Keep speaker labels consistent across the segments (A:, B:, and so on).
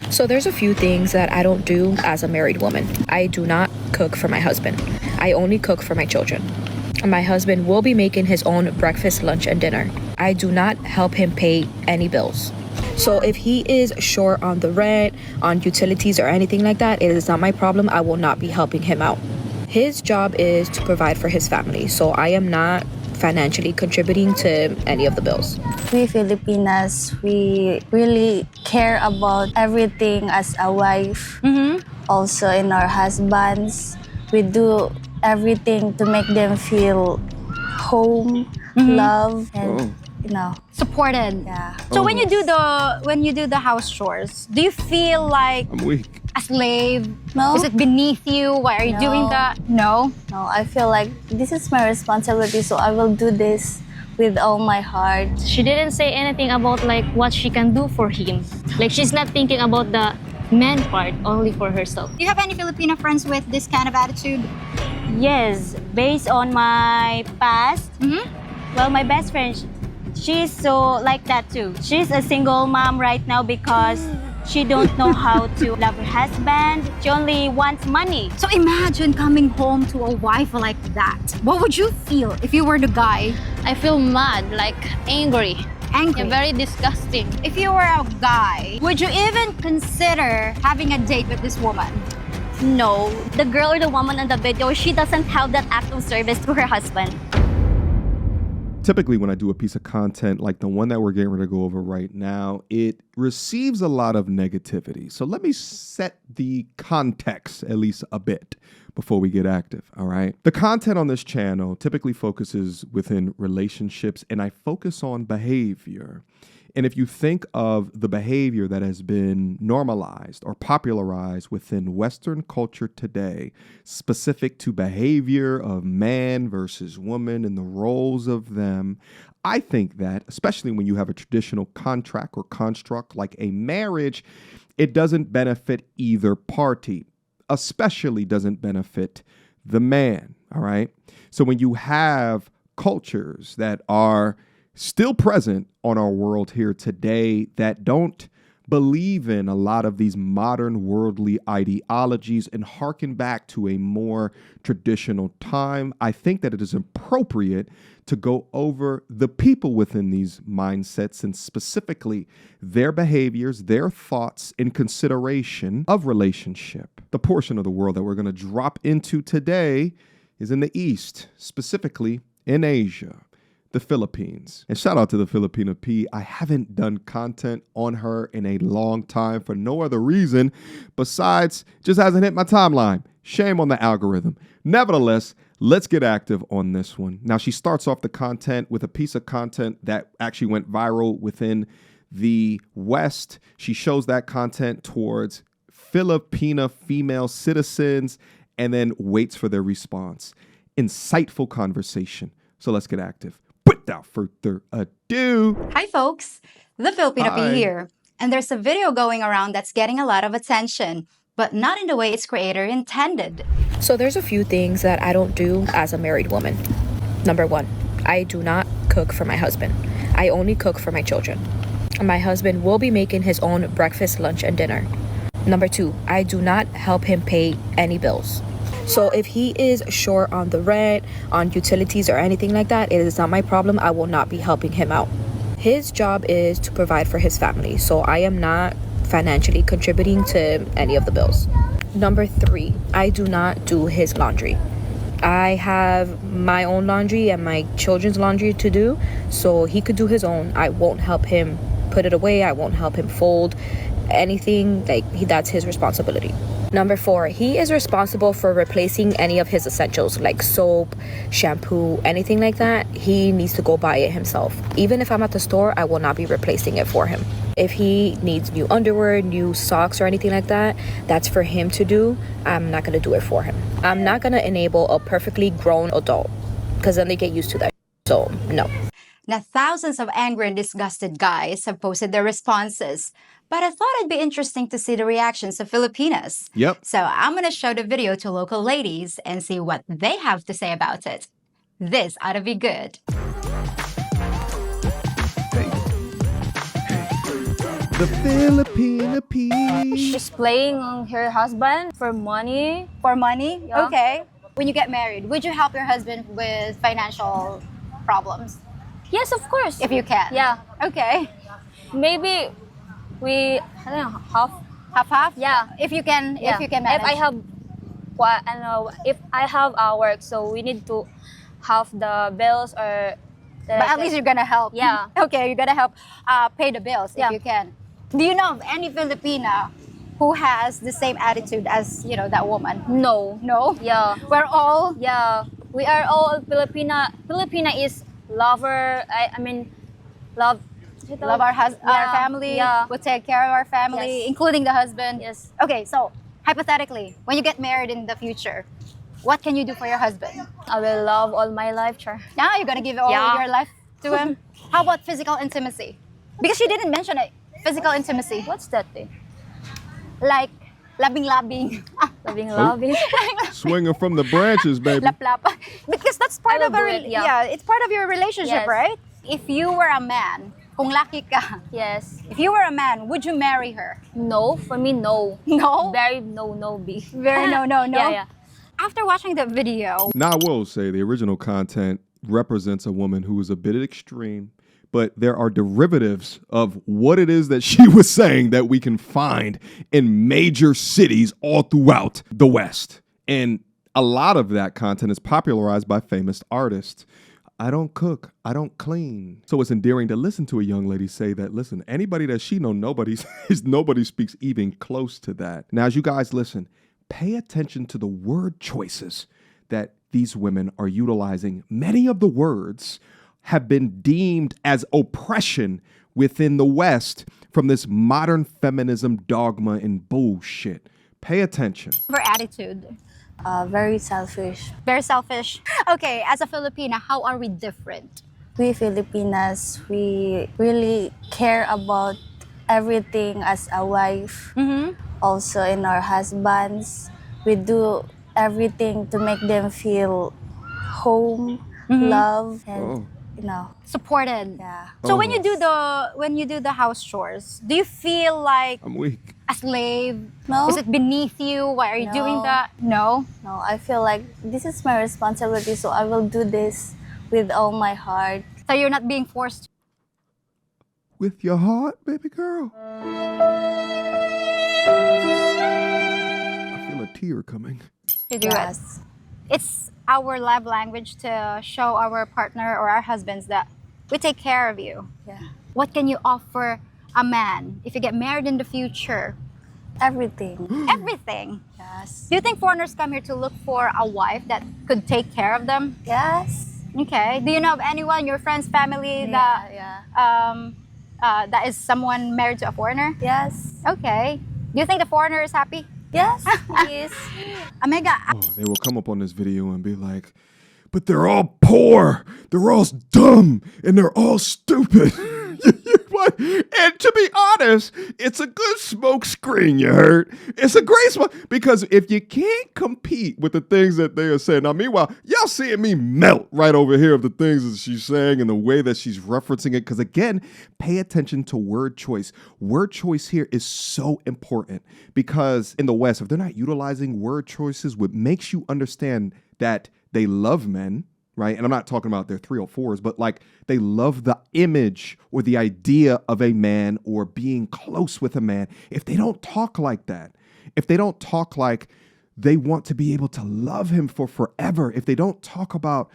A: So there's a few things that I don't do as a married woman. I do not cook for my husband. I only cook for my children. My husband will be making his own breakfast, lunch, and dinner. I do not help him pay any bills. So if he is short on the rent, on utilities, or anything like that, it is not my problem. I will not be helping him out. His job is to provide for his family, so I am not financially contributing to any of the bills.
B: We Filipinas, we really care about everything as a wife. Also in our husbands, we do everything to make them feel home, love, and
C: supported.
B: Yeah.
C: So when you do the house chores, do you feel like
D: I'm weak.
C: a slave?
B: No.
C: Is it beneath you? Why are you doing that? No.
B: No, I feel like this is my responsibility, so I will do this with all my heart.
E: She didn't say anything about like what she can do for him. Like she's not thinking about the man part, only for herself.
C: Do you have any Filipino friends with this kind of attitude?
F: Yes, based on my past. Well, my best friend, she's so like that too. She's a single mom right now because she don't know how to love her husband. She only wants money.
C: So imagine coming home to a wife like that. What would you feel if you were the guy?
E: I feel mad, like angry.
C: Angry.
E: Yeah, very disgusting.
C: If you were a guy, would you even consider having a date with this woman?
F: No, the girl or the woman on the video, she doesn't have that act of service to her husband.
D: Typically, when I do a piece of content like the one that we're getting ready to go over right now, it receives a lot of negativity. So let me set the context at least a bit before we get active, all right? The content on this channel typically focuses within relationships, and I focus on behavior. And if you think of the behavior that has been normalized or popularized within Western culture today, specific to behavior of man versus woman and the roles of them, I think that, especially when you have a traditional contract or construct like a marriage, it doesn't benefit either party, especially doesn't benefit the man, all right? So when you have cultures that are still present on our world here today that don't believe in a lot of these modern worldly ideologies and harken back to a more traditional time, I think that it is appropriate to go over the people within these mindsets and specifically their behaviors, their thoughts in consideration of relationship. The portion of the world that we're going to drop into today is in the East, specifically in Asia. The Philippines. And shout out to the Filipina P. I haven't done content on her in a long time for no other reason besides just hasn't hit my timeline. Shame on the algorithm. Nevertheless, let's get active on this one. Now, she starts off the content with a piece of content that actually went viral within the West. She shows that content towards Filipina female citizens and then waits for their response. Insightful conversation. So let's get active. Without further ado.
C: Hi folks, the Filipino P here. And there's a video going around that's getting a lot of attention, but not in the way its creator intended.
A: So there's a few things that I don't do as a married woman. Number one, I do not cook for my husband. I only cook for my children. My husband will be making his own breakfast, lunch, and dinner. Number two, I do not help him pay any bills. So if he is short on the rent, on utilities, or anything like that, it is not my problem. I will not be helping him out. His job is to provide for his family, so I am not financially contributing to any of the bills. Number three, I do not do his laundry. I have my own laundry and my children's laundry to do, so he could do his own. I won't help him put it away. I won't help him fold anything. That's his responsibility. Number four, he is responsible for replacing any of his essentials like soap, shampoo, anything like that. He needs to go buy it himself. Even if I'm at the store, I will not be replacing it for him. If he needs new underwear, new socks, or anything like that, that's for him to do. I'm not going to do it for him. I'm not going to enable a perfectly grown adult because then they get used to that. So, no.
C: Now, thousands of angry and disgusted guys have posted their responses, but I thought it'd be interesting to see the reactions of Filipinas.
D: Yep.
C: So I'm going to show the video to local ladies and see what they have to say about it. This ought to be good.
D: The Filipina piece.
G: She's playing on her husband for money.
C: For money?
G: Yeah.
C: Okay. When you get married, would you help your husband with financial problems?
G: Yes, of course.
C: If you can.
G: Yeah.
C: Okay.
G: Maybe we, I don't know, half.
C: Half?
G: Yeah.
C: If you can,
G: Yeah.
C: if you can manage.
G: If I have, if I have work, so we need to half the bills or.
C: But at least you're gonna help.
G: Yeah.
C: Okay, you're gonna help pay the bills if
G: Yeah.
C: you can. Do you know of any Filipina who has the same attitude as, you know, that woman?
G: No.
C: No?
G: Yeah.
C: We're all
G: Yeah. We are all Filipina. Filipina is lover. I mean, love.
C: love our
G: Yeah.
C: family.
G: Yeah.
C: We'll take care of our family,
G: Yes.
C: including the husband.
G: Yes.
C: Okay, so hypothetically, when you get married in the future, what can you do for your husband?
G: I will love all my life, char.
C: Now you're gonna give all
G: Yeah.
C: your life to him. How about physical intimacy? Because she didn't mention it. Physical intimacy,
G: What's that thing?
C: like labing.
G: Loving.
D: Swinging from the branches, baby.
C: Lap. Because that's part
G: I
C: of
G: will
C: a
G: do it, yeah.
C: it's part of your relationship,
G: Yes.
C: right? If you were a man, kung laki ka,
G: Yes.
C: if you were a man, would you marry her?
G: No, for me, no.
C: No.
G: Very no, B.
C: Very no.
G: Yeah.
C: After watching the video,
D: Now, I will say the original content represents a woman who is a bit extreme, but there are derivatives of what it is that she was saying that we can find in major cities all throughout the West. And a lot of that content is popularized by famous artists. I don't cook, I don't clean. So it's endearing to listen to a young lady say that, listen, anybody that she know, nobody speaks even close to that. Now, as you guys listen, pay attention to the word choices that these women are utilizing. Many of the words have been deemed as oppression within the West from this modern feminism dogma and bullshit. Pay attention.
C: her attitude,
B: Very selfish.
C: very selfish. Okay, as a Filipina, how are we different?
B: We Filipinas, we really care about everything as a wife. Also in our husbands, we do everything to make them feel home, love, and
C: Supported.
B: yeah.
C: So when you do the house chores, do you feel like
D: I'm weak.
C: a slave?
B: No.
C: Is it beneath you? Why are you doing
B: No.
C: that? No.
B: No, I feel like this is my responsibility, so I will do this with all my heart.
C: So you're not being forced.
D: With your heart, baby girl. I feel a tear coming.
C: To do it. It's our love language to show our partner or our husbands that we take care of you.
B: Yeah.
C: What can you offer a man if you get married in the future?
B: Everything.
C: Everything.
B: Yes.
C: Do you think foreigners come here to look for a wife that could take care of them?
B: Yes.
C: Okay. Do you know of anyone, your friends, family, that that is someone married to a foreigner?
B: Yes.
C: Okay. Do you think the foreigner is happy?
B: Yes, please.
C: Amega,
D: Oh, they will come up on this video and be like, but they're all poor, they're all dumb, and they're all stupid. And to be honest, it's a good smoke screen, you heard? It's a great smoke, because if you can't compete with the things that they are saying, now meanwhile, y'all seeing me melt right over here of the things that she's saying and the way that she's referencing it, because again, pay attention to word choice. Word choice here is so important, because in the West, if they're not utilizing word choices, what makes you understand that they love men, right? And I'm not talking about their 304s, but like they love the image or the idea of a man or being close with a man. If they don't talk like that, if they don't talk like they want to be able to love him for forever, if they don't talk about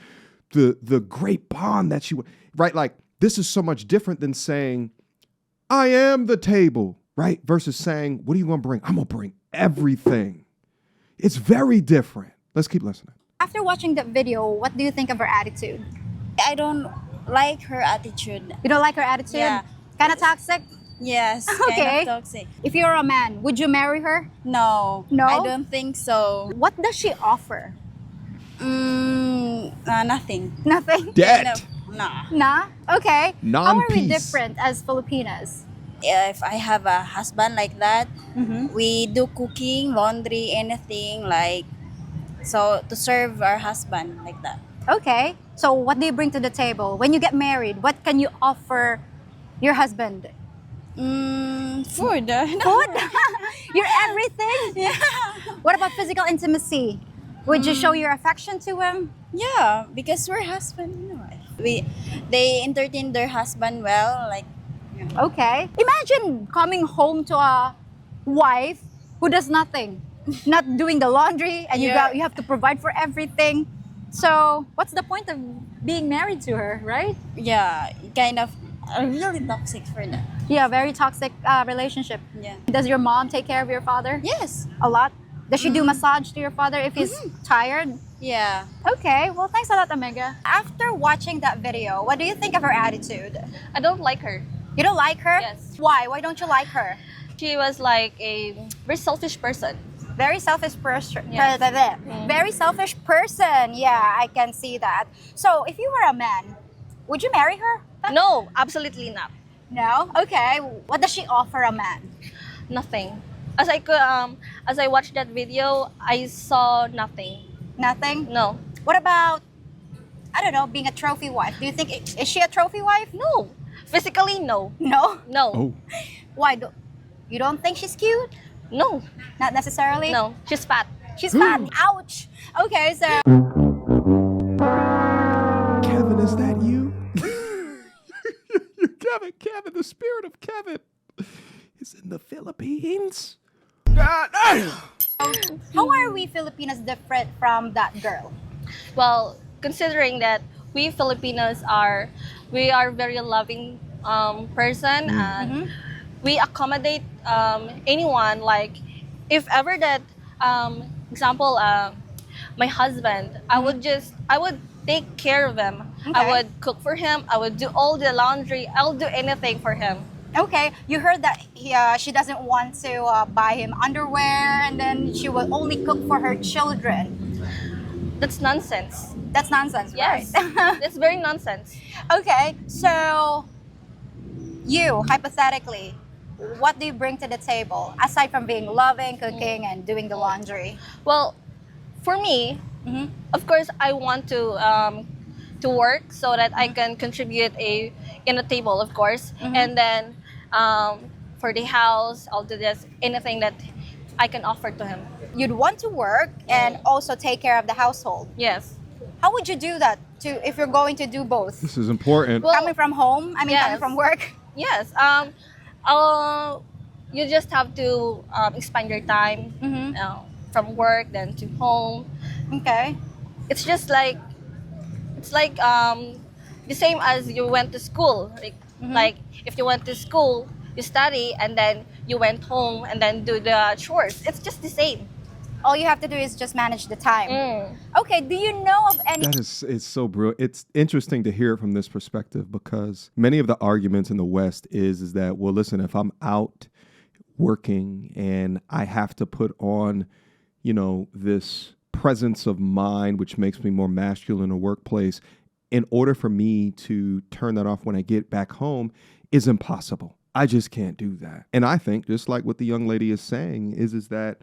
D: the great bond that you, right? Like this is so much different than saying, I am the table, right? Versus saying, what are you going to bring? I'm going to bring everything. It's very different. Let's keep listening.
C: after watching that video, what do you think of her attitude?
H: I don't like her attitude.
C: You don't like her attitude?
H: Yeah.
C: Kind of toxic?
H: Yes,
C: Okay.
H: kind of toxic.
C: If you're a man, would you marry her?
H: No,
C: No?
H: I don't think so.
C: What does she offer?
H: Nothing.
C: Nothing?
D: Debt.
H: Nah.
C: Nah? Okay. How are we
D: Non-peace.
C: different as Filipinas?
H: If I have a husband like that, we do cooking, laundry, anything like so to serve our husband like that.
C: Okay. So what do you bring to the table? When you get married, what can you offer your husband?
H: Food.
C: Food? You're everything?
H: Yeah.
C: What about physical intimacy? Would you show your affection to him?
H: Yeah, because we're husband and wife. They entertain their husband well, like.
C: Okay. Imagine coming home to a wife who does nothing, not doing the laundry, and you have to provide for everything. So what's the point of being married to her, right?
H: Yeah, kind of really toxic for that.
C: Yeah, very toxic relationship.
H: Yeah.
C: Does your mom take care of your father?
H: Yes.
C: A lot? Does she do massage to your father if he's tired?
H: Yeah.
C: Okay, well, thanks a lot, Omega. After watching that video, what do you think of her attitude?
I: I don't like her.
C: You don't like her?
I: Yes.
C: Why? Why don't you like her?
I: She was like a very selfish person.
C: Very selfish person.
I: Yes.
C: Very selfish person. Yeah, I can see that. So, if you were a man, would you marry her?
I: No, absolutely not.
C: No? Okay. What does she offer a man?
I: Nothing. As I watched that video, I saw nothing.
C: Nothing?
I: No.
C: What about, I don't know, being a trophy wife? Do you think, is she a trophy wife?
I: No. Physically, no.
C: No?
I: No.
D: Oh,
C: Why? You don't think she's cute?
I: No.
C: Not necessarily?
I: No. She's fat.
C: She's fat. Ouch. Okay, so
D: Kevin, is that you? Kevin, the spirit of Kevin is in the Philippines.
C: how are we Filipinos different from that girl?
I: Well, considering that we Filipinos are very loving person, and we accommodate anyone. Like, if ever that, example, my husband, I would take care of him. I
C: Okay.
I: would cook for him. I would do all the laundry. I'll do anything for him.
C: Okay, you heard that she doesn't want to buy him underwear, and then she will only cook for her children.
I: That's nonsense.
C: That's nonsense,
I: Yes,
C: right?
I: that's very nonsense.
C: Okay, so you, hypothetically, what do you bring to the table aside from being loving, cooking, and doing the laundry?
I: Well, for me, of course, I want to work so that I can contribute in a table, of course, and then for the house, I'll do this anything that I can offer to him.
C: You'd want to work and also take care of the household.
I: Yes.
C: How would you do that if you're going to do both?
D: This is important.
I: Well,
C: Coming from home? I mean, coming
I: yes.
C: from work?
I: Yes. You just have to expand your time from work then to home.
C: Okay.
I: It's just like the same as you went to school. Like if you went to school, you study and then you went home and then do the chores. It's just the same.
C: All you have to do is just manage the time. Okay, do you know of any...
D: It's so brilliant. It's interesting to hear it from this perspective because many of the arguments in the West is that, well, listen, if I'm out working and I have to put on, this presence of mind, which makes me more masculine in a workplace, in order for me to turn that off when I get back home is impossible. I just can't do that. And I think, just like what the young lady is saying, is that,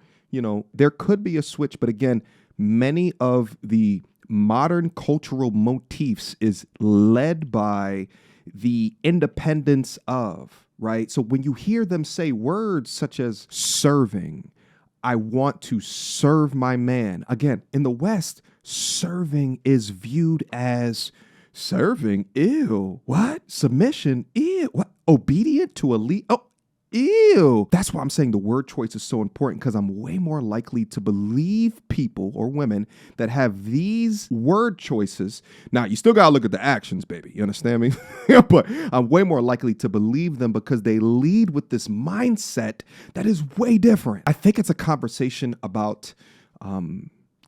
D: there could be a switch. But again, many of the modern cultural motifs is led by the independence of, right? So when you hear them say words such as serving, I want to serve my man. Again, in the West, serving is viewed as serving. Ew. What? Submission. Ew. What? Obedient to a lead. Oh, ew. That's why I'm saying the word choice is so important, because I'm way more likely to believe people or women that have these word choices. Now, you still got to look at the actions, baby. You understand me? But I'm way more likely to believe them because they lead with this mindset that is way different. I think it's a conversation about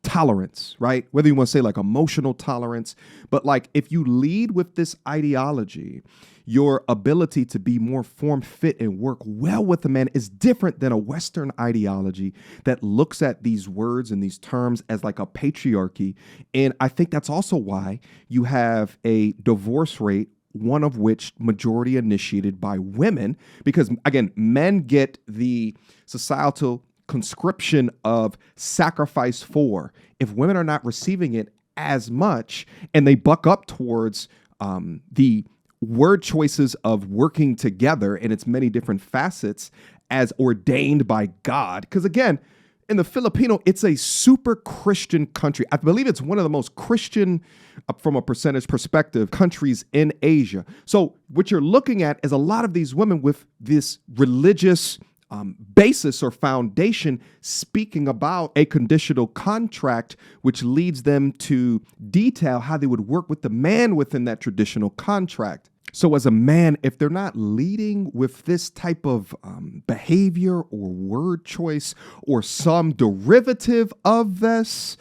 D: tolerance, right? Whether you want to say like emotional tolerance, but like if you lead with this ideology, your ability to be more form fit and work well with a man is different than a Western ideology that looks at these words and these terms as like a patriarchy. And I think that's also why you have a divorce rate, one of which majority initiated by women, because again, men get the societal conscription of sacrifice for. If women are not receiving it as much and they buck up towards the word choices of working together in its many different facets as ordained by God. Because again, in the Filipino, it's a super Christian country. I believe it's one of the most Christian, from a percentage perspective, countries in Asia. So what you're looking at is a lot of these women with this religious basis or foundation speaking about a conditional contract, which leads them to detail how they would work with the man within that traditional contract. So as a man, if they're not leading with this type of behavior or word choice or some derivative of this,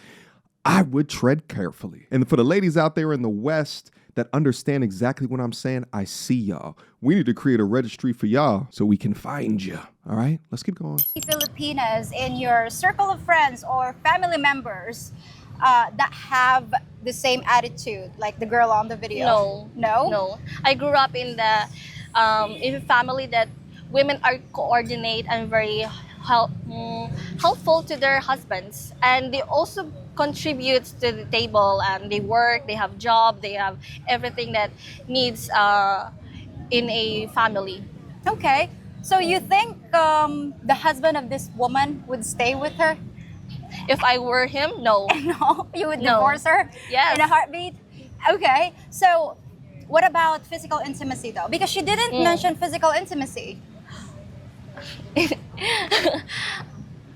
D: I would tread carefully. And for the ladies out there in the West that understand exactly what I'm saying, I see y'all. We need to create a registry for y'all so we can find you. All right, let's keep going.
C: Filipinas in your circle of friends or family members that have the same attitude like the girl on the video?
I: No. I grew up in a family that women are coordinate and very helpful to their husbands, and they also contribute to the table, and they work, they have job, they have everything that needs in a family.
C: Okay, so you think the husband of this woman would stay with her?
I: If I were him, no.
C: No, you would
I: No.
C: divorce her
I: Yes.
C: in a heartbeat? Okay, so what about physical intimacy though? Because she didn't mention physical intimacy.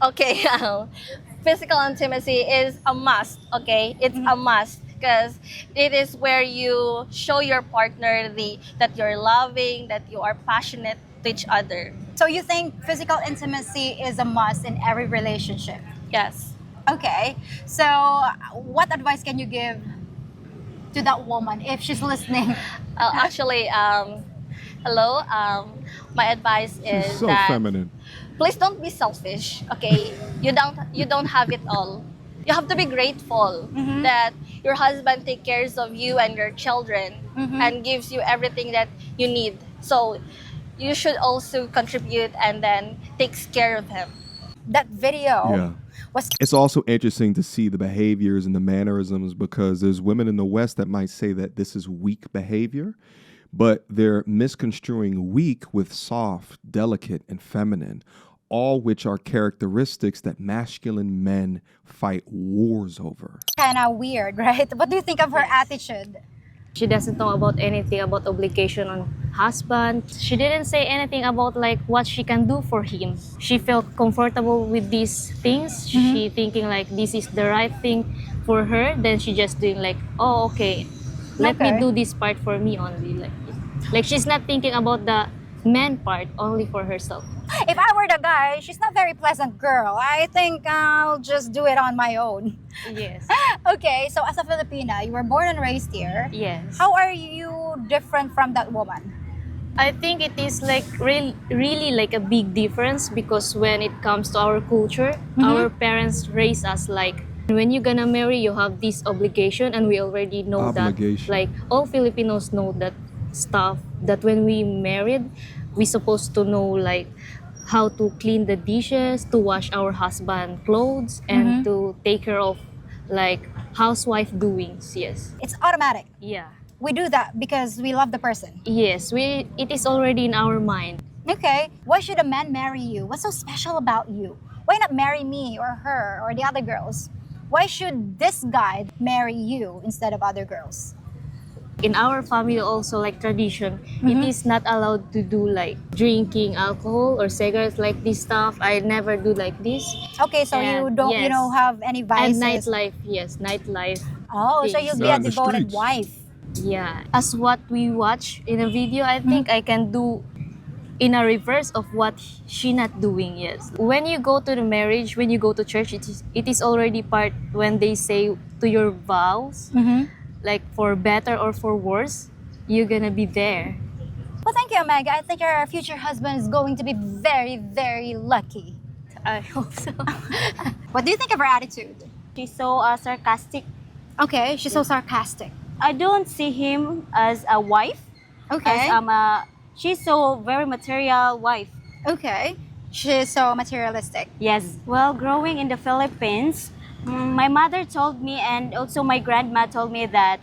I: Okay, physical intimacy is a must, okay? It's a must because it is where you show your partner that you're loving, that you are passionate to each other.
C: So you think physical intimacy is a must in every relationship?
I: Yes.
C: Okay, so what advice can you give to that woman if she's listening?
I: Actually, hello. My advice is
D: She's so
I: that
D: feminine.
I: please don't be selfish. Okay, you don't have it all. You have to be grateful that your husband takes care of you and your children and gives you everything that you need. So you should also contribute and then takes care of him.
C: That video
D: Yeah.
C: was
D: It's also interesting to see the behaviors and the mannerisms, because there's women in the West that might say that this is weak behavior, but they're misconstruing weak with soft, delicate, and feminine, all which are characteristics that masculine men fight wars over.
C: kind of weird, right? What do you think of her attitude?
E: She doesn't know about anything about obligation on husband. She didn't say anything about like what she can do for him. She felt comfortable with these things. She thinking like this is the right thing for her. Then she just doing like, oh, okay, let me do this part for me only. Like she's not thinking about the man part only for herself.
C: If I were the guy, she's not very pleasant girl. I think I'll just do it on my own.
E: Yes.
C: Okay, so as a Filipina, you were born and raised here.
E: Yes.
C: How are you different from that woman?
E: I think it is like really like a big difference, because when it comes to our culture, our parents raise us like, when you're gonna marry, you have this obligation, and we already know
D: Obligation.
E: that. Like all Filipinos know that stuff, that when we married, we supposed to know like how to clean the dishes, to wash our husband clothes, and to take care of like housewife doings. Yes.
C: It's automatic.
E: Yeah.
C: We do that because we love the person.
E: Yes. It is already in our mind.
C: Okay, why should a man marry you? What's so special about you? Why not marry me or her or the other girls? Why should this guy marry you instead of other girls?
E: In our family also, like tradition, it is not allowed to do like drinking alcohol or cigarettes, like this stuff. I never do like this.
C: Okay, so you
E: And
C: don't,
E: yes.
C: have any
E: And
C: vices.
E: nightlife, yes, nightlife.
C: Oh, so
E: things.
C: you'll be
D: Not
C: a
D: in the
C: devoted
D: streets.
C: wife.
E: Yeah. As what we watch in a video, I think I can do in a reverse of what she not doing. Yes. When you go to the marriage, when you go to church, it is already part when they say to your vows, like for better or for worse, you're gonna be there.
C: Well, thank you, Omega. I think your future husband is going to be very, very lucky.
E: I hope so.
C: What do you think of her attitude?
F: She's so sarcastic.
C: Okay, she's so sarcastic.
F: I don't see him as a wife.
C: Okay.
F: As she's so very material wife.
C: Okay. She's so materialistic.
F: Yes. Well, growing in the Philippines, my mother told me, and also my grandma told me that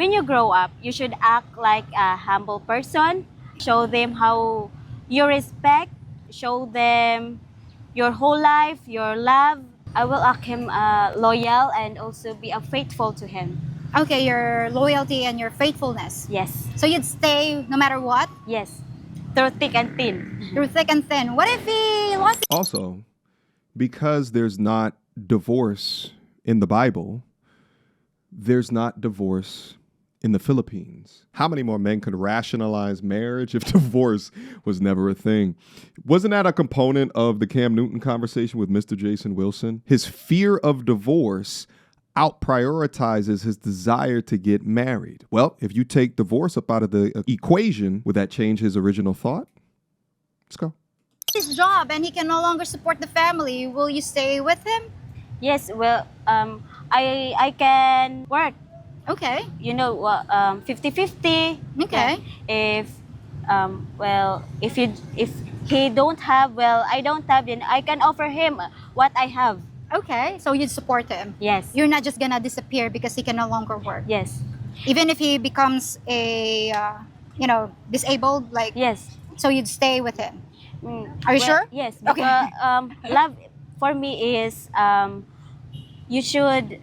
F: when you grow up, you should act like a humble person. Show them how you respect. Show them your whole life, your love. I will act him loyal and also be faithful to him.
C: Okay, your loyalty and your faithfulness.
F: Yes,
C: So you'd stay no matter what,
F: yes. Through thick and thin.
C: through thick and thin. What if he lost?
D: Also, because there's not divorce in the Bible, there's not divorce in the Philippines. How many more men could rationalize marriage if divorce was never a thing? Wasn't that a component of the Cam Newton conversation with Mr. Jason Wilson? His fear of divorce out-prioritizes his desire to get married. Well, if you take divorce up out of the equation, would that change his original thought? Let's go.
C: His job and he can no longer support the family, will you stay with him?
F: Yes, well, I can work,
C: Okay.
F: 50-50.
C: Okay.
F: If if he don't have, I don't have, then I can offer him what I have.
C: Okay. So you'd support him.
F: Yes.
C: You're not just gonna disappear because he can no longer work.
F: Yes.
C: Even if he becomes a disabled, like,
F: Yes.
C: so you'd stay with him.
F: Mm,
C: Are you sure?
F: Yes.
C: Okay.
F: Because, love for me is you should,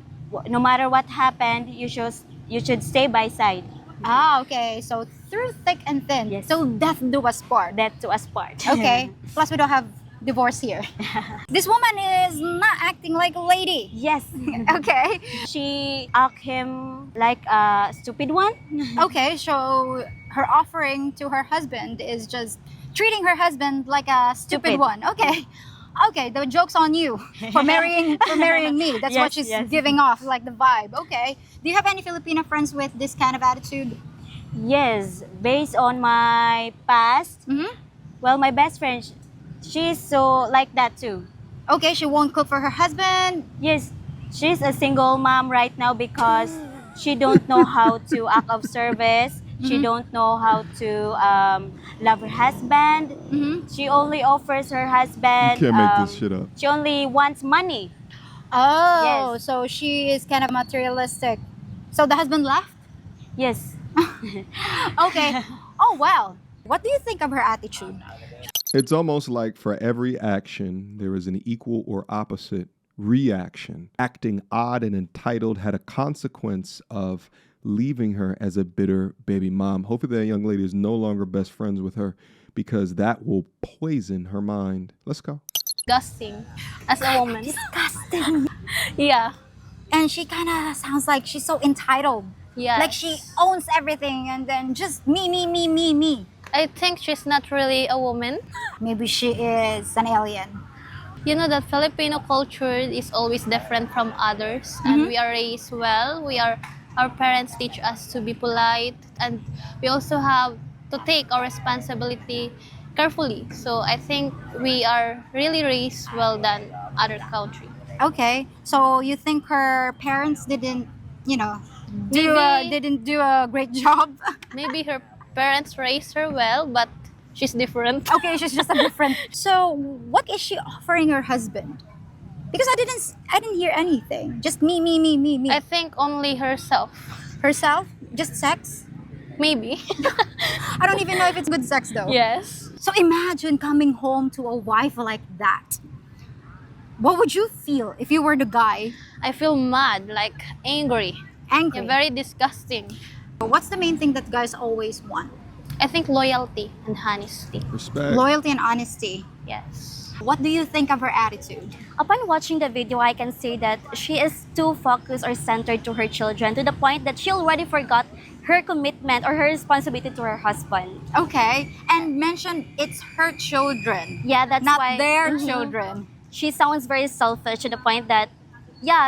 F: no matter what happened, you should stay by side.
C: Ah, okay. So through thick and thin.
F: Yes.
C: So death do us part.
F: That to us part.
C: Okay. Plus we don't have divorce here. This woman is not acting like a lady.
F: Yes.
C: Okay.
F: She asked him like a stupid one.
C: Okay. So her offering to her husband is just treating her husband like a stupid
F: Stupid.
C: one. Okay. Okay, the joke's on you for marrying me. That's what
F: Yes,
C: she's
F: yes.
C: giving off, like the vibe. Okay. Do you have any Filipino friends with this kind of attitude?
F: Yes, based on my past.
C: Mm-hmm.
F: Well, my best friend, she's so like that too.
C: Okay, she won't cook for her husband.
F: Yes, she's a single mom right now because she don't know how to act of service. She don't know how to love her husband.
C: Mm-hmm.
F: She only offers her husband.
D: You can't make this shit up.
F: She only wants money.
C: Oh,
F: Yes.
C: so she is kind of materialistic. So the husband left?
F: Yes.
C: Okay. Oh, well. What do you think of her attitude?
D: It's almost like for every action, there is an equal or opposite reaction. Acting odd and entitled had a consequence of leaving her as a bitter baby mom. Hopefully that young lady is no longer best friends with her because that will poison her mind. Let's go.
I: Disgusting as a woman.
C: Disgusting.
I: Yeah.
C: And she kind of sounds like she's so entitled.
I: Yeah.
C: Like she owns everything and then just me.
I: I think she's not really a woman.
C: Maybe she is an alien.
I: You know that Filipino culture is always different from others, and we are raised well. Our parents teach us to be polite, and we also have to take our responsibility carefully. So I think we are really raised well than other country.
C: Okay. So you think her parents didn't
I: Maybe-
C: do a great job?
I: Maybe her parents raised her well, but she's different.
C: Okay, she's just a different. So, what is she offering her husband? Because I didn't hear anything. Just me.
I: I think only herself.
C: Herself? Just sex?
I: Maybe.
C: I don't even know if it's good sex though.
I: Yes.
C: So imagine coming home to a wife like that. What would you feel if you were the guy?
I: I feel mad, like angry.
C: Angry.
I: Yeah, very disgusting.
C: What's the main thing that guys always want?
I: I think loyalty and honesty.
D: Respect.
C: Loyalty and honesty.
I: Yes.
C: What do you think of her attitude?
J: Upon watching the video, I can say that she is too focused or centered to her children to the point that she already forgot her commitment or her responsibility to her husband.
C: Okay, and mention it's her children,
J: Yeah, that's
C: not
J: why
C: their
J: Mhm.
C: children.
J: She sounds very selfish to the point that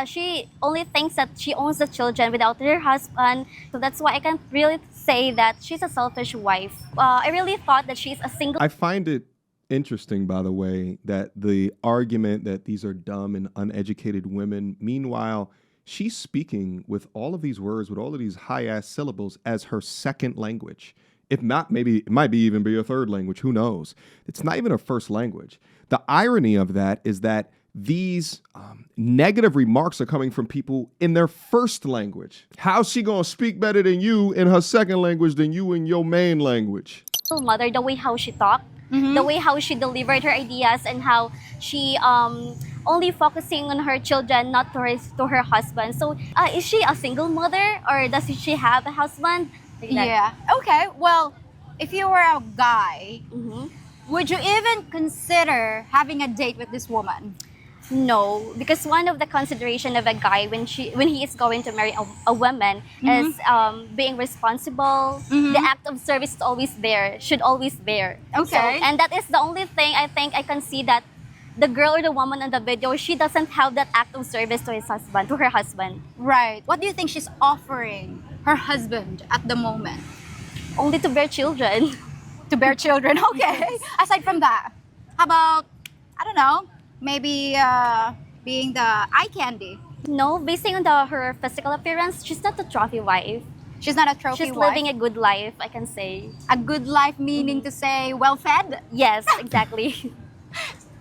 J: she only thinks that she owns the children without her husband. So that's why I can't really say that she's a selfish wife. I really thought that she's a single
D: I find it interesting, by the way, that the argument that these are dumb and uneducated women, meanwhile, she's speaking with all of these words, with all of these high-ass syllables as her second language. If not, maybe it might be even be a third language. Who knows? It's not even her first language. The irony of that is that these negative remarks are coming from people in their first language. How's she gonna speak better than you in her second language than you in your main language?
J: Mother, the way how she talked, the way how she delivered her ideas, and how she only focusing on her children, not to her husband. So is she a single mother, or does she have a husband? Like that.
C: Yeah. Okay. Well, if you were a guy, would you even consider having a date with this woman?
J: No, because one of the consideration of a guy when he is going to marry a woman is being responsible. The act of service is always there, should always there.
C: Okay.
J: So, and that is the only thing I think I can see that the girl or the woman in the video, she doesn't have that act of service to her husband.
C: Right. What do you think she's offering her husband at the moment?
J: Only to bear children.
C: To bear children. Okay.
J: Yes.
C: Aside from that, how about, I don't know, maybe being the eye candy?
J: No, basing on her physical appearance, she's not a trophy wife.
C: She's not a trophy
J: She's
C: wife?
J: living a good life, I can say.
C: A good life meaning to say well-fed?
J: Yes, exactly.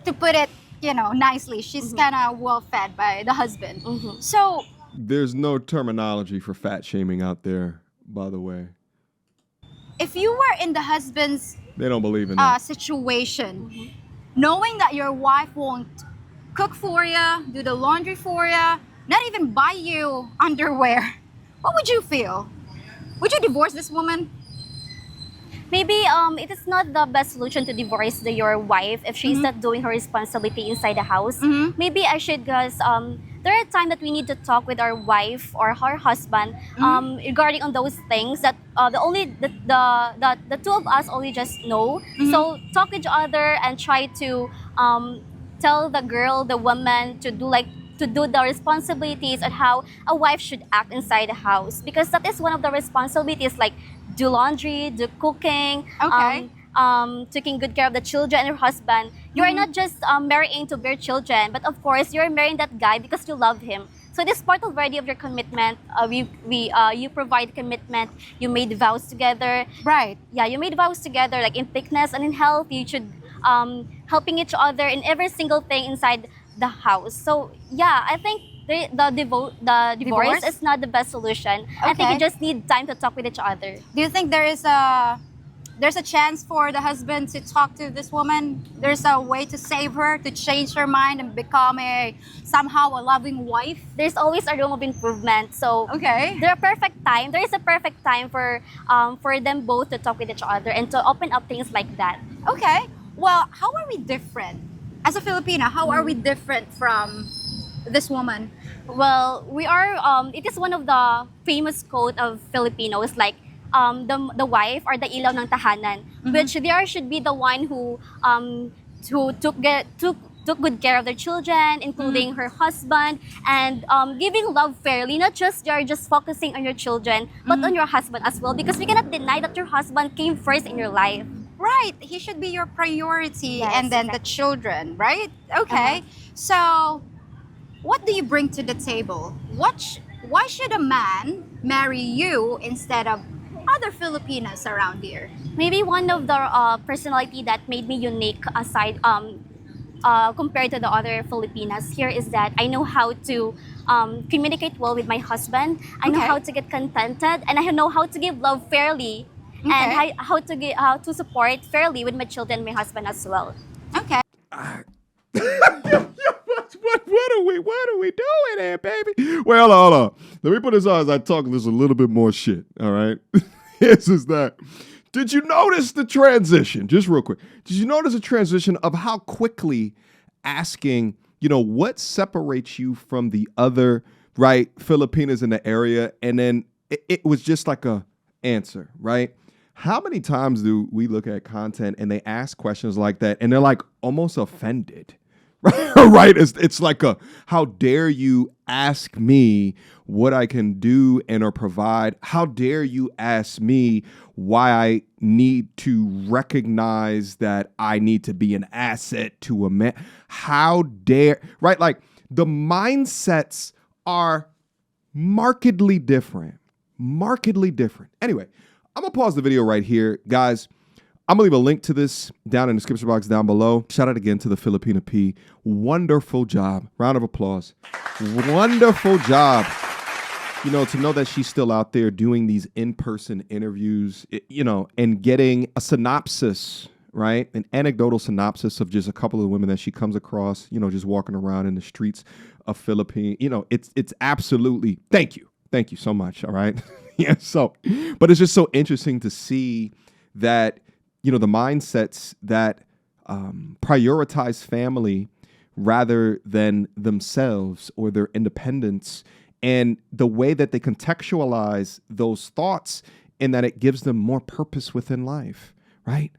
C: To put it, nicely, she's kind of well-fed by the husband. So,
D: There's no terminology for fat shaming out there, by the way.
C: if you were in the husband's
D: They don't believe in that.
C: situation, knowing that your wife won't cook for you, do the laundry for you, not even buy you underwear, what would you feel? Would you divorce this woman?
J: Maybe it is not the best solution to divorce your wife if she's not doing her responsibility inside the house. Maybe I should, because there are times that we need to talk with our wife or her husband regarding on those things that the two of us only just know. So talk with each other and try to tell the girl, the woman, to do the responsibilities and how a wife should act inside the house, because that is one of the responsibilities, like do laundry, do cooking,
C: Okay.
J: taking good care of the children and your husband. You are not just marrying to bear children, but of course you're marrying that guy because you love him. So this part already of your commitment. You provide commitment. You made vows together.
C: Right.
J: Yeah, you made vows together, like in thickness and in health. You should helping each other in every single thing inside the house. So yeah, I think the divorce is not the best solution. I think
C: Okay.
J: you just need time to talk with each other.
C: Do you think there's a chance for the husband to talk to this woman? There's a way to save her, to change her mind and become somehow a loving wife?
J: There's always a room of improvement. So
C: Okay.
J: there is a perfect time for them both to talk with each other and to open up things like that.
C: Okay. Well, how are we different? As a Filipina, how are we different from this woman?
J: Well, we are. It is one of the famous quote of Filipinos, like the wife or the ilaw ng tahanan, which there should be the one who took good care of their children, including her husband, and giving love fairly. Not just you're just focusing on your children, but on your husband as well, because we cannot deny that your husband came first in your life.
C: Right. He should be your priority,
J: Yes,
C: and then the children, right? Okay. So, what do you bring to the table? Why should a man marry you instead of other Filipinas around here?
J: Maybe one of the personality that made me unique aside compared to the other Filipinas here is that I know how to communicate well with my husband. I know
C: Okay.
J: how to get contented, and I know how to give love fairly,
C: Okay.
J: and how to support fairly with my children and my husband as well.
C: Okay.
D: What are we doing here, baby? Well, hold on. Let me put this on as I talk this a little bit more shit, all right? This is that. Did you notice the transition? Just real quick. Did you notice the transition of how quickly asking, what separates you from the other, right, Filipinas in the area? And then it was just like a answer, right? How many times do we look at content and they ask questions like that and they're like almost offended? Right? It's like how dare you ask me what I can do and or provide? How dare you ask me why I need to recognize that I need to be an asset to a man? How dare, right? Like the mindsets are markedly different. Anyway, I'm gonna pause the video right here, guys. I'm going to leave a link to this down in the description box down below. Shout out again to the Filipina P. Wonderful job. Round of applause. Wonderful job. You know, to know that she's still out there doing these in-person interviews, you know, and getting a synopsis, right? An anecdotal synopsis of just a couple of women that she comes across, you know, just walking around in the streets of Philippines. You know, it's absolutely, thank you. Thank you so much. All right. Yeah. So, but it's just so interesting to see that, you know, the mindsets that prioritize family rather than themselves or their independence, and the way that they contextualize those thoughts, in that it gives them more purpose within life, right?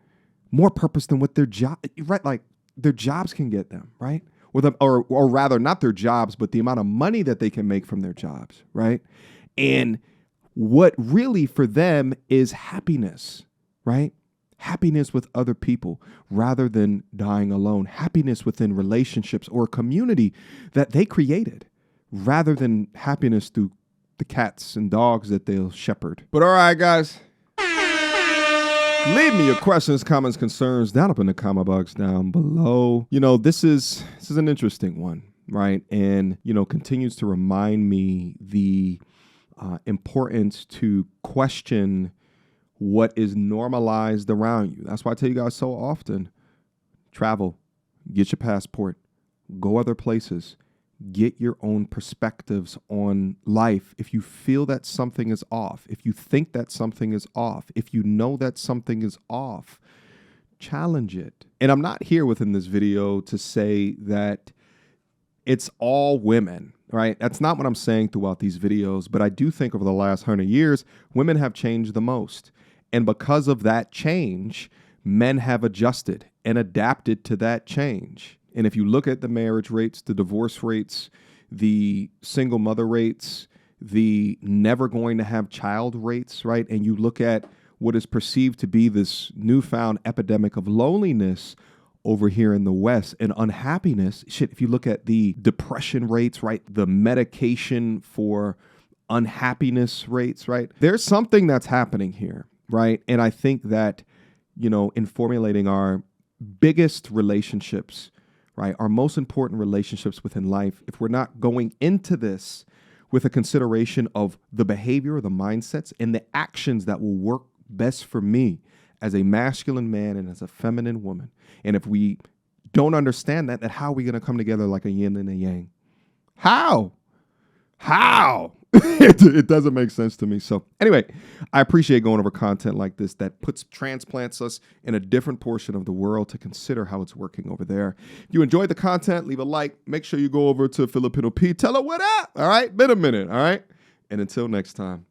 D: More purpose than what their job, right? Like their jobs can get them, right? Or rather, not their jobs, but the amount of money that they can make from their jobs, right? And what really for them is happiness, right? Happiness with other people rather than dying alone. Happiness within relationships or a community that they created rather than happiness through the cats and dogs that they'll shepherd. But all right, guys, leave me your questions, comments, concerns down up in the comment box down below. You know, this is an interesting one, right? And, you know, continues to remind me the importance to question what is normalized around you. That's why I tell you guys so often, travel, get your passport, go other places, get your own perspectives on life. If you feel that something is off, if you think that something is off, if you know that something is off, challenge it. And I'm not here within this video to say that it's all women, right? That's not what I'm saying throughout these videos, but I do think over the last 100 years, women have changed the most. And because of that change, men have adjusted and adapted to that change. And if you look at the marriage rates, the divorce rates, the single mother rates, the never going to have child rates, right? And you look at what is perceived to be this newfound epidemic of loneliness over here in the West and unhappiness. Shit, if you look at the depression rates, right? The medication for unhappiness rates, right? There's something that's happening here, right? And I think that, you know, in formulating our biggest relationships, right, our most important relationships within life, if we're not going into this with a consideration of the behavior, the mindsets, and the actions that will work best for me as a masculine man and as a feminine woman, and if we don't understand that, then how are we going to come together like a yin and a yang? How? It doesn't make sense to me. So anyway, I appreciate going over content like this that transplants us in a different portion of the world to consider how it's working over there. If you enjoyed the content, leave a like. Make sure you go over to Filipino P. Tell her what up. All right. Been a minute. All right. And until next time,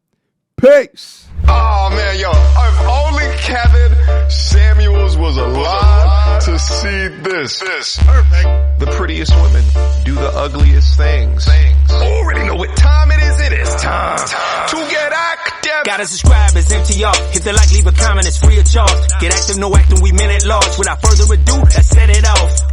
D: peace.
K: Oh, man, yo, if only Kevin Samuels was alive to see this. Perfect. The prettiest women do the ugliest things. Already know what time it is. It is time to get active.
L: Gotta subscribe, it's MTR. Hit the like, leave a comment, it's free of charge. Get active, no acting, we men at large. Without further ado, let's set it off.